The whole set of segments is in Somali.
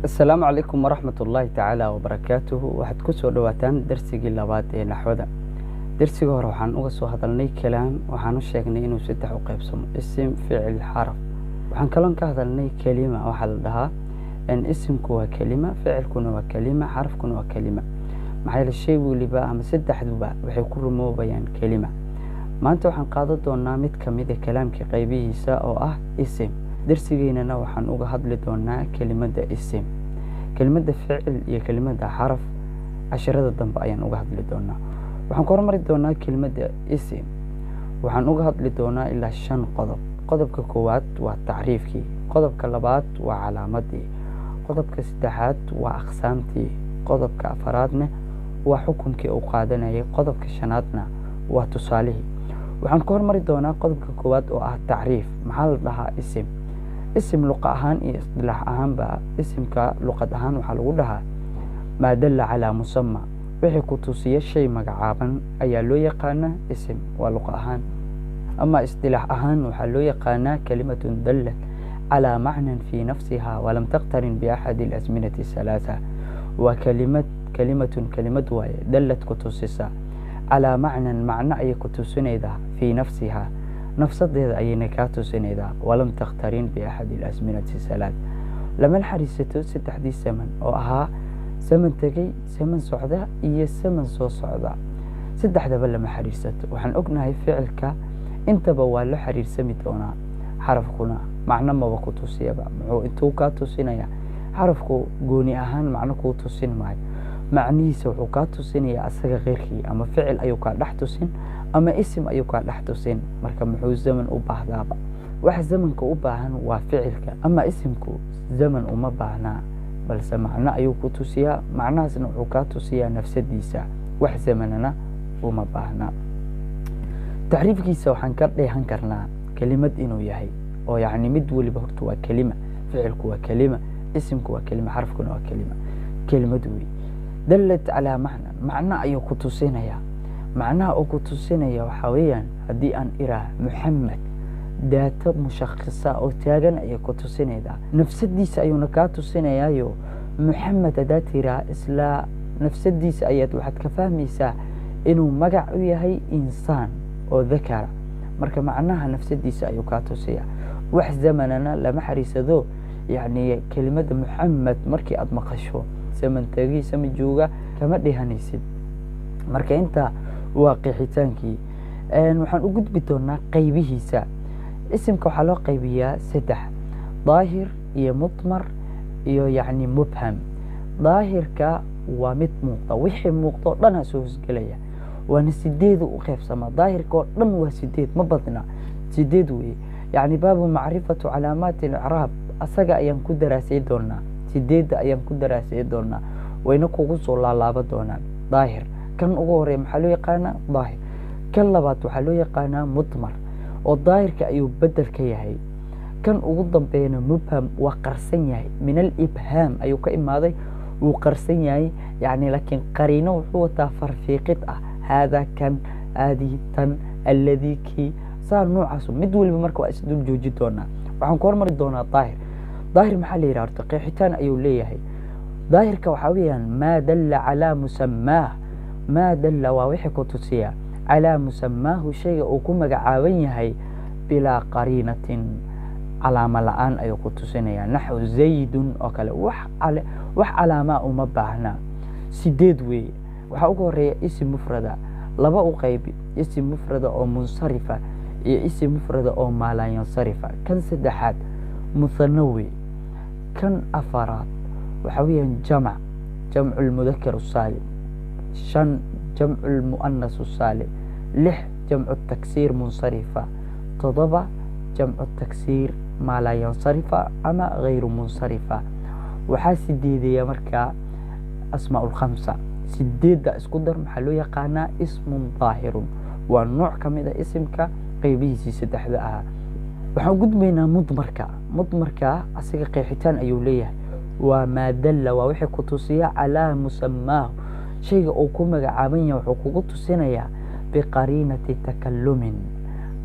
السلام عليكم ورحمة الله تعالى وبركاته. waxaad ku soo dhawaataan darsigii labaad ee naxwada. darsiga hore waxaan uga soo hadalnay kalaam, waxaan u sheegnay inuu saddex u qaybsamo: isim, ficil, xaraf. waxaan kaloo ka hadalnay kelima, waxa la dhahaa in isimku waa kelima, ficilkuna waa kelima, xarafkuna waa kelima. maxay la shay waliba ama saddexduba waxay ku rumoobayaan kelima. maanta waxaan qaadan doonaa mid ka mid ah kalaamka qaybihiisa oo ah isim. darsigeennana waxaan uga hadli doonaa kelimada isim, kelimada ficil iyo kelimada xaraf. casharada dambe ayaan uga hadli doonaa. waxaan ku hormari doonaa kelimada isim. waxaan uga hadli doonaa ilaa 5 qodob. qodobka koowaad waa tacriifkii, qodobka labaad waa calaamadii, qodobka saddexaad waa aqsaamtii, qodobka afaraadna waa xukunkii uu qaadanayay, qodobka shanaadna waa tusaalihii. waxaan ku hormari doonaa qodobka koowaad oo ah tacriif. maxaa la dhahaa isim? isim luqa ahaan iyo isdilaax ahaanba, isimka luqad ahaan waxaa lagu dhahaa maa dalla calaa musama, wixii ku tusiya shay magacaaban ayaa loo yaqaanaa isim, waa luqa ahaan. ama isdilaax ahaan waxaa loo yaqaanaa kalimatun dallat calaa macnan fii nafsiha walam taqtarin biaxadi alasminati salaasa. waa kelimad waaye dallad ku tusisa calaa macnan, macno ayay ku tusinaydaa fii nafsiha, nafsadeeda ayayna kaa tusinaydaa, walam takhtarin biaxadi alasminati salaad. lama xariisato saddexdii zaman oo ahaa zaman tegey, zaman socda iyo zaman soo socda. saddexdaba lama xariirsato. waxaan ognahay ficilka intaba waa la xiriirsami doonaa. xarafkuna macno maba ku tusiyaba. muxuu intuu kaa tusinaya? xarafku gooni ahaan macno kuu tusin maayo. macnihiisa wuxuu kaa tusinaya asaga keyrkii, ama ficil ayuu kaa dhex tusin ama isim ayuu kaa dhex tusin. marka muxuu zaman u baahdaaba? waxa zamanka u baahan waa ficilka, ama isimku zaman uma baahnaa, balse macno ayuu ku tusiyaa. macnahaasna wuxuu kaa tusiyaa nafsadiisa, wax zamanana uma baahnaa. tacriifkiisa waxaan ka dheehan karnaa kelimad inuu yahay, oo yacni mid waliba horta waa kelima. ficilku waa kelima, isimku waa kelima, xarafkuna waa kelima. kelimad wey dallad calaa macnan, macno ayuu ku tusinayaa. macnaha uu ku tusinaya waxaa weeyaan, haddii aan iraah muxamed, daato mushakhisa oo taagan ayay ku tusinaydaa. nafsadiisa ayuuna kaa tusinayaayo muxamed haddaad tiraa isla nafsadiisa ayaad waxaad ka fahmaysaa inuu magac u yahay insaan oo dakara. marka macnaha nafsadiisa ayuu kaa tusiyaa. wax zamanana lama xariisado. yacni kelimada muxamed markii aad maqasho, zaman tegey, sama jooga kama dhihanaysid. marka inta waa qeexitaankii. waxaan u gudbi doonaa qaybihiisa. isimka waxaa loo qaybiyaa 3: daahir iyo mudmar iyo yacni mubham. daahirka waa mid muuqda, wixii muuqdo dhan soo hosgelaya, waana 8 u qaybsamaa. daahirka oo dhan waa 8, ma badna, 8 weeye. yacni baabu macrifatu calaamaati اlicraab, asaga ayaan ku daraasay doonaa. 8 ayaan ku daraasay doonaa, wayna kugu soo laalaaba doonaan. daahir kan ugu horeeya maxaa loo yaqaanaa? daahir. kan labaad waxaa loo yaqaanaa mudmar, oo daahirka ayuu bedel ka yahay. kan ugu dambeeyana mubham, waa qarsan yahay. min alibhaam ayuu ka imaaday, wuu qarsan yahay. yacni laakiin qariino wuxuu wataa farfiiqid ah. haadaa kan, aadii tan, alladii kii, saa noocaasu mid waliba marka waa isdul jooji doonaa. waxaan ku hormari doonaa daahir. daahir maxaa la yidhaha? horta qeexitaan ayuu leeyahay. daahirka waxaa weeyaan maa dalla calaa musamaah. maa dalla waa wixii ku tusiya calaa musamaahu, shayga uu ku magacaaban yahay, bilaa qariinatin, calaamo la-aan ayuu ku tusinayaa. naxw zaydun oo kale, wax calaamaa uma baahna. 8 weeye. waxaa ugu horeeya isim mufrada. 2 u qaybi: isim mufrada oo munsarifa iyo isim mufrada oo maalan yansarifa. kan saddexaad muthanawi. kan afaraad waxaa weeyaan jamcu lmudakar saalim. 5 jamcu lmu'anas saalim. 6 jamcu taksiir munsarifa. 7 jamcu taksiir maalan yansarifa ama gayru munsarifa. waxaa 8 markaa asmaa ulkhamsa. 8 isku dar maxaa loo yaqaanaa? ismun daahirun. waa nooc ka mid a isimka qaybihiisii 3 ahaa. waxaan gudbaynaa mudmarka. mudmarka asiga qeexitaan ayuu leeyahay. waa maa dalla, waa wixii ku tusiya calaa musamaahu, shayga uu ku magacaaban yahay wuxuu kugu tusinayaa biqariinati takalumin,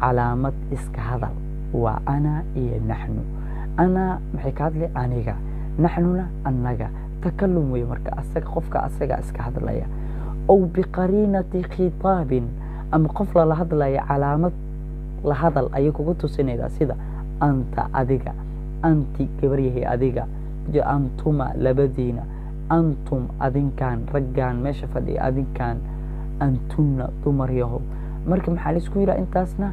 calaamad iska hadal. waa ana iyo naxnu. ana maxay ka hadlay? aniga. naxnuna annaga takallum wey marka asaga qofka asaga iska hadlaya aw biqariinati khitaabin ama qof lala hadlaya calaamad la hadal ayay kugu tusinaydaa sida anta adiga anti gabaryahay adiga antuma labadiina antum adinkaan raggaan meesha fadhiya adinkaan antunna dumar yahow marka maxaa la isku yidhaha intaasna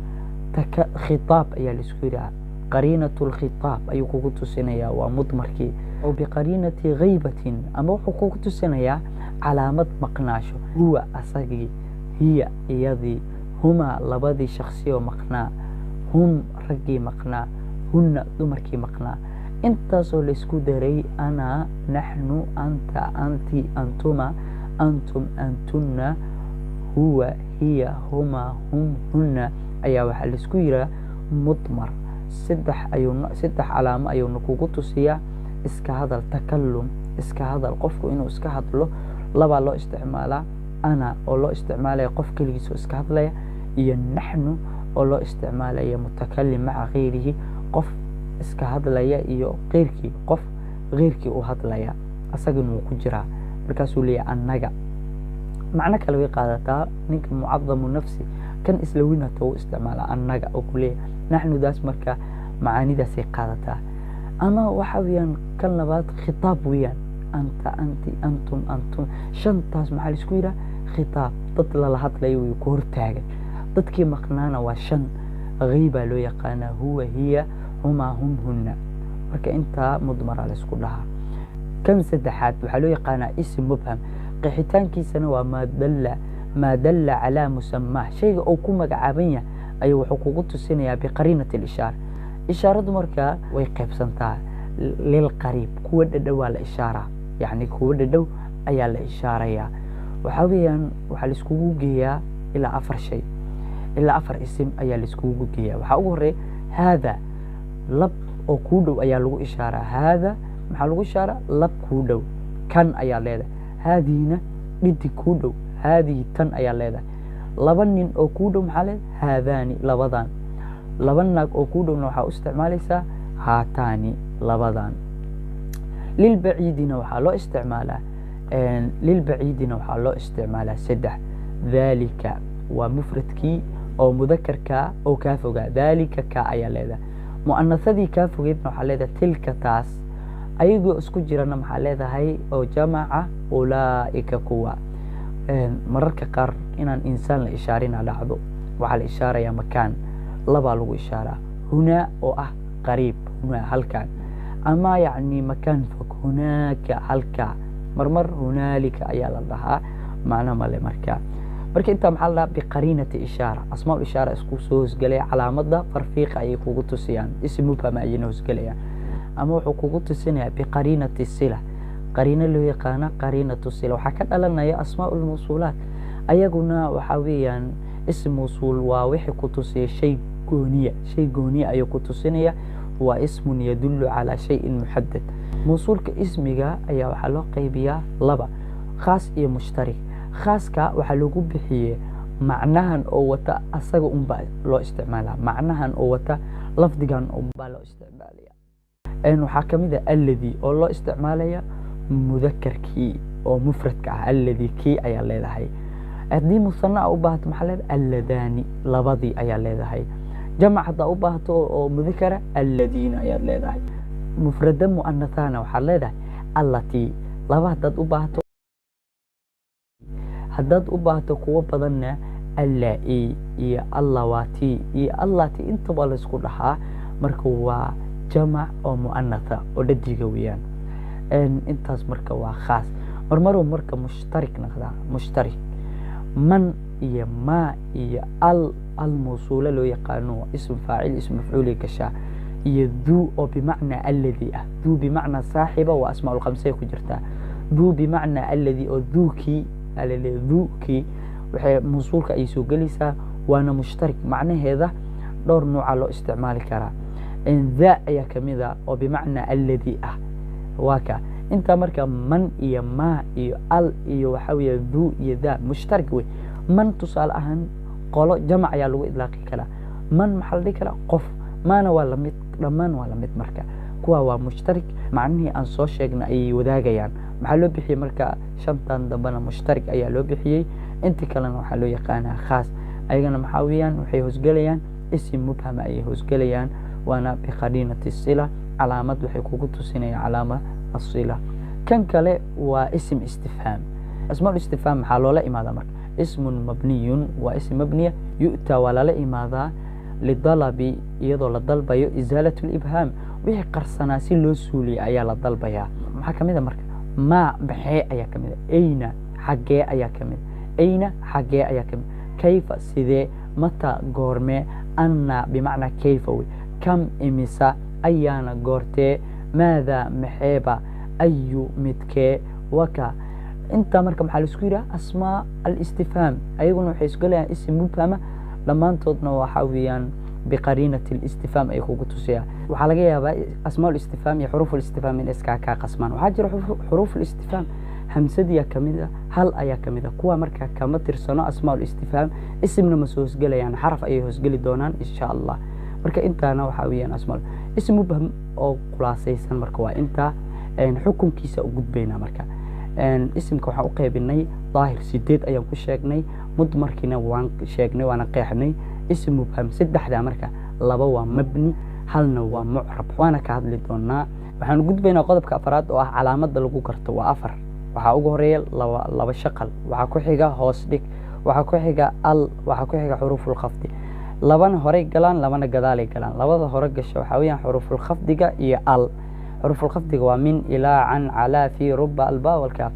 khitaab ayaa la isku yidhaha qariinatu lkhitaab ayuu kugu tusinayaa waa mudmarkii aw biqariinati ghaybatin ama wuxuu kugu tusinayaa calaamad maqnaasho huwa asagii hiya iyadii humaa labadii shaksiyoo maqnaa hum raggii maqnaa hunna dumarkii maqnaa intaasoo la isku daray ana naxnu anta anti antuma antum antunna huwa hiya huma hum hunna ayaa waxaa la isku yidhaha mudmar saddex calaamo ayuuna kugu tusiyaa iska hadal takallum iska hadal qofku inuu iska hadlo labaa loo isticmaalaa ana oo loo isticmaalaya qof keligiisoo iska hadlaya iyo naxnu oo loo isticmaalaya mutakalim maca kayrihi qof iska hadlaya iyo qeyrkii qof qeyrkii u hadlaya asagana wuu ku jiraa markaasuu leeyahay annaga macno kale way qaadataa ninka mucadamu nafsi kan isla winata u isticmaala annaga oo ku leeyahay naxnudaas marka macaanidaasay qaadataa ama waxa weeyaan kan labaad khitaab weeyaan anta anti antum antum shantaas maxaa la isku yidhaha khitaab dad lala hadlayo way ku hortaagan dadkii maqnaana waa shan ghaybaa loo yaqaanaa huwa hiya humaa hum hunna marka intaa mudmara la isku dhahaa kan saddexaad waxaa loo yaqaanaa ism mubham qeexitaankiisana waa maa dalla calaa musammaa shayga uu ku magacaaban yahay ayuu wuxuu kugu tusinayaa biqariinati lishaara ishaaradu markaa way qaybsantaa lilqariib kuwa dhadhow waa la ishaaraa yacni kuwa dhadhow ayaa la ishaarayaa waxaa weeyaan waxaa la iskugu geeyaa ilaa 4 shay ilaa 4 isim ayaa la iskugu geeyaa waxaa ugu horeeya haada lab oo kuu dhow ayaa lagu ishaaraa haada maxaa lagu ishaaraa lab kuu dhow kan ayaa leedahay haadiina dhidi kuu dhow haadihi tan ayaa leedahay laba nin oo kuu dhow maxaa leedahay haadaani labadan laba naag oo kuu dhowna waxaa u isticmaalaysaa haataani labadan lilbaciidina waxaa loo isticmaalaa saddex daalika waa mufradkii oo mudakarka oo kaa fogaa daalika ka ayaa leedahay mu'anasadii kaa fogeedna waxaa leedahay tilka taas ayagoo isku jirana maxaa leedahay oo jamaca ulaa'ika kuwa mararka qaar inaan insaan la ishaarina dhacdo waxaa la ishaarayaa makaan labaa lagu ishaaraa hunaa oo ah qariib hunaa halkan ama yacni makaan fog hunaaka halkaa marmar hunaalika ayaa la dhahaa macno male marka intaa maxaa la dhahaa biqariinati ishaara asmaa ishaara isku soo hosgelaya calaamada farfiiqa ayay kugu tusiyaan ism mubham ayayna hosgelayaan ama wuxuu kugu tusinayaa biqariinati sila qariino loo yaqaana qariinatu sila waxaa ka dhalanaya asmaa ulmawsuulaat ayaguna waxaa weeyaan ism mawsuul waa wixii ku tusiya shay gooniya ayuu ku tusinaya waa ismun yadullu calaa shayin muxadad mawsuulka ismiga ayaa waxaa loo qaybiyaa laba khaas iyo mushtarik khaaska waxaa lagu bixiyey macnahan oo wata asaga unbaa loo isticmaalaa macnahan oo wata lafdigan unbaa loo isticmaalaya waxaa ka mid ah alladii oo loo isticmaalaya mudakarkii oo mufradka ah alladii kii ayaa leedahay haddii musana u baahato maxaa leedahay alladaani labadii ayaa leedahay jamac haddaa u baahato oo mudakara alladiina ayaad leedahay mufrada mu'anathana waxaad leedahay allatii laba haddaad u baahato kuwo badanna allaa-i iyo allawaati iyo allaati intaba la isku dhahaa marka waa jamac oo mu'anatha oo dhadiga weeyaan intaas marka waa khaas marmaruu marka mushtarik noqdaa mushtarik man iyo maa iyo almawsuula loo yaqaano ism faacil ism mafcuuli gashaa iyo duu oo bimacnaa alladii ah duu bimacnaa saaxiba waa asmaa ulkhamsay ku jirtaa duu bimacnaa alladii oo duukii duukii waxay mawsuulka ay soo gelaysaa waana mushtarik macnaheeda dhowr nooca loo isticmaali karaa ذا ayaa kamida oo bimacnaa alladii ah waa ka inta marka man iyo ma iyo al iyo waxa weeye duu iyo daa mushtarik wey man tusaale ahaan qolo jamac ayaa lagu idlaaqi karaa man maxaa la dhihi karaa qof maana waa la mid dhammaan waa la mid marka kuwa waa mushtarik macnihii aan soo sheegnay ay wadaagayaan maxaa loo bixiyay marka shantan dambana mushtarik ayaa loo bixiyay inta kalena waxaa loo yaqaanaa khaas ayagana maxaa weeyaan waxay hoosgalayaan isim mubham ay hoosgalayaan waana biqariinati sila calaamad waxay kugu tusinayaan calaamad asila kan kale waa isim istifhaam asmaa istifhaam maxaa loola imaadaa marka ismun mabniyun waa isim mabniya yu'ta waa lala imaadaa lidalabi iyadoo la dalbayo isaalatu libhaam wixii qarsanaa si loo suuliyo ayaa la dalbayaa maxaa kamid a marka ma maxee ayaa kamid a ayna xaggee ayaa kamid ayna xaggee ayaa kamid kayfa sidee mata goormee anna bimacnaa kayfa wey kam imisa ayaana goortee maada maxeeba ayu midkee waka inta marka maxaa la isku yidhaha asmaa alistifhaam ayaguna waxay isgalayaan isim mubhama dhammaantoodna waxaa weeyaan biqariinati alistifhaam ay kugu tusayaan waxaa laga yaabaa asmaa alistifhaam iyo xuruuf alistifhaam in iskaa kaa qasmaan waxaa jira xuruuf alistifhaam hamsadiya kamid a hal ayaa kamid a kuwa marka kama tirsano asmaa alistifhaam isimna ma soo hoosgelayaan xaraf ayay hoosgeli doonaan insha allah marka intaana waxaa weeyaan asmaa ism mubham oo khulaasaysan marka waa intaa xukunkiisa u gudbayna marka isimka waxaan u qaybinay daahir 8 ayaan ku sheegnay mudmarkiina waan sheegnay waana qeexnay ism mubham saddexda marka laba waa mabni halna waa mu'rab waana ka hadli doonaa waxaan u gudbaynaa qodobka afraad oo ah calaamada lagu garto waa afar waxaa ugu horeeya laba shaqal waxaa ku xiga hoos dhig waxaa ku xiga al waxaa ku xiga xuruuful khafdi labana hore galaan labana gadaalay galaan labada hore gasho waxaa weeyaan xuruuful khafdiga iyo al حروف الخفض ومن إلى عن على في رب الباء والكاف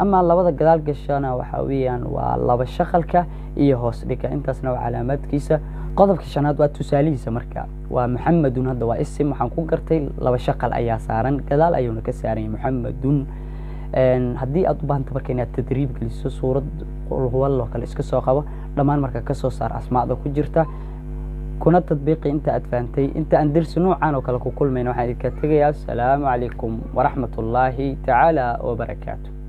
أما لبدا جدال قشنا وحويا ولبا شخلك إيه هوسلك أنت سنو علامات كيسة قضب كشنات وتساليسة مركا ومحمد هذا واسم وحنكون قرتي لبا شخل أي سارن جدال أيون كسارين محمد هدي أطبع أنت بركينا التدريب كليسو صورة هو الله كليسك ساقوا لما مركا كسو صار أسماء ذا كجرتا كنا تطبيقي انت ادفانتي انت اندرس نوعا وكلكو كل من واحد كتغيا السلام عليكم ورحمة الله تعالى وبركاته.